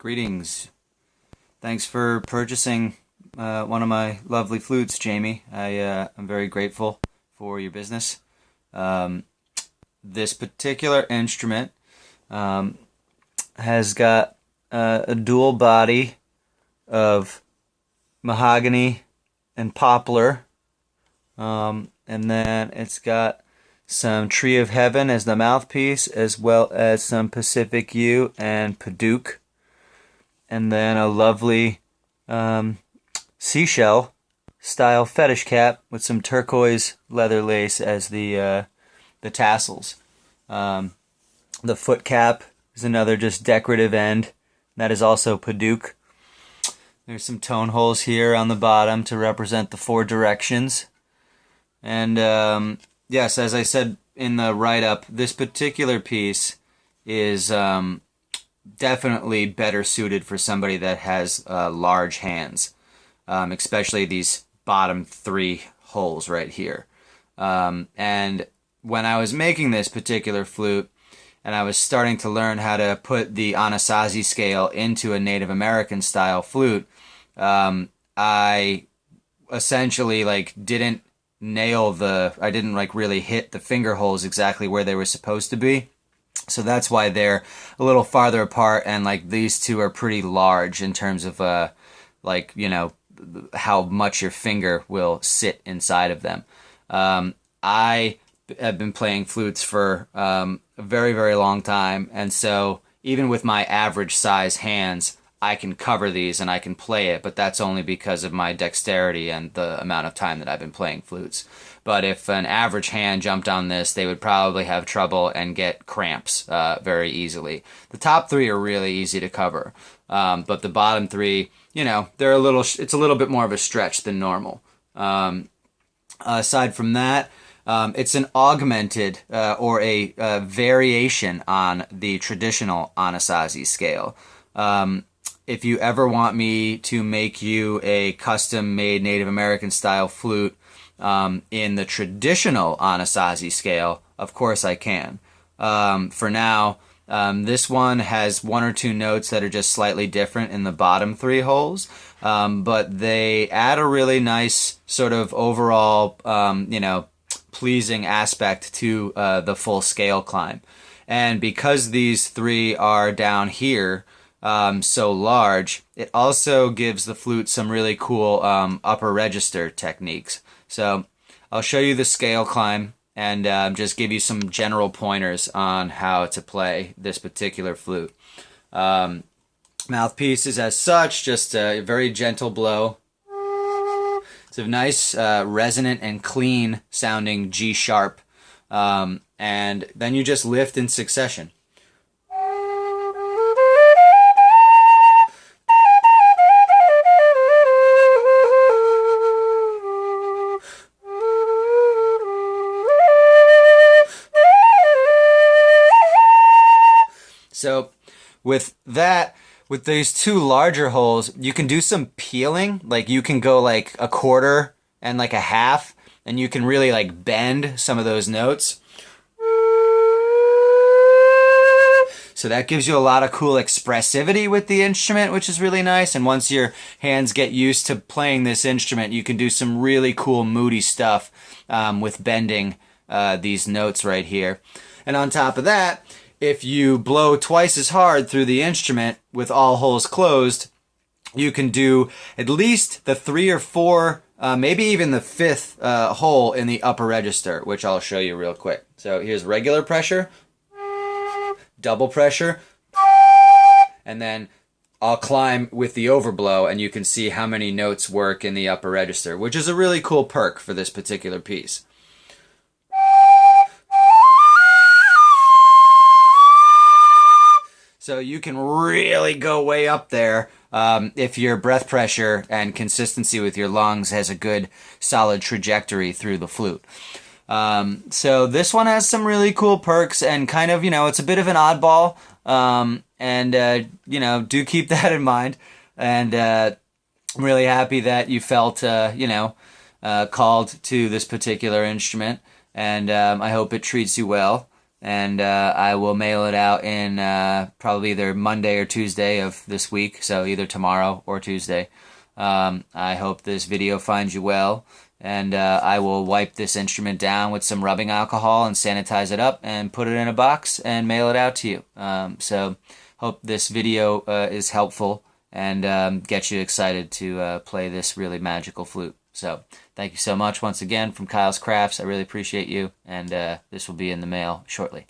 Greetings. Thanks for purchasing one of my lovely flutes, Jamie. I'm very grateful for your business. This particular instrument has got a dual body of mahogany and poplar, and then it's got some Tree of Heaven as the mouthpiece, as well as some Pacific Yew and Padauk, and then a lovely seashell style fetish cap with some turquoise leather lace as the tassels. The foot cap is another just decorative end. That is also Padauk. There's some tone holes here on the bottom to represent the four directions. And yes, as I said in the write-up, this particular piece is definitely better suited for somebody that has large hands, especially these bottom three holes right here. And when I was making this particular flute, and I was starting to learn how to put the Anasazi scale into a Native American style flute, I essentially didn't I didn't really hit the finger holes exactly where they were supposed to be. So that's why they're a little farther apart, and these two are pretty large in terms of how much your finger will sit inside of them. I have been playing flutes for a very, very long time, and so even with my average size hands, I can cover these and I can play it, but that's only because of my dexterity and the amount of time that I've been playing flutes. But if an average hand jumped on this, they would probably have trouble and get cramps very easily. The top three are really easy to cover, but the bottom three, it's a little bit more of a stretch than normal. Aside from that, it's an augmented or a variation on the traditional Anasazi scale. If you ever want me to make you a custom-made Native American style flute in the traditional Anasazi scale, of course I can. For now, this one has one or two notes that are just slightly different in the bottom three holes, but they add a really nice sort of overall, pleasing aspect to the full scale climb. And because these three are down here, so large, it also gives the flute some really cool upper register techniques. So I'll show you the scale climb and just give you some general pointers on how to play this particular flute. Mouthpiece is as such, just a very gentle blow. It's a nice resonant and clean sounding G sharp, and then you just lift in succession. So with these two larger holes, you can do some peeling. You can go a quarter and a half, and you can really bend some of those notes. So that gives you a lot of cool expressivity with the instrument, which is really nice. And once your hands get used to playing this instrument, you can do some really cool moody stuff with bending these notes right here. And on top of that, if you blow twice as hard through the instrument with all holes closed, you can do at least the 3 or 4, maybe even the 5th hole in the upper register, which I'll show you real quick. So here's regular pressure, double pressure, and then I'll climb with the overblow, and you can see how many notes work in the upper register, which is a really cool perk for this particular piece. So you can really go way up there if your breath pressure and consistency with your lungs has a good solid trajectory through the flute. So this one has some really cool perks, and kind of, it's a bit of an oddball, and do keep that in mind. And I'm really happy that you felt, called to this particular instrument, and I hope it treats you well. and I will mail it out in probably either Monday or Tuesday of this week, so either tomorrow or Tuesday. I hope this video finds you well, and I will wipe this instrument down with some rubbing alcohol and sanitize it up and put it in a box and mail it out to you. So hope this video is helpful and get you excited to play this really magical flute. So thank you so much once again from Kyle's Crafts. I really appreciate you, and this will be in the mail shortly.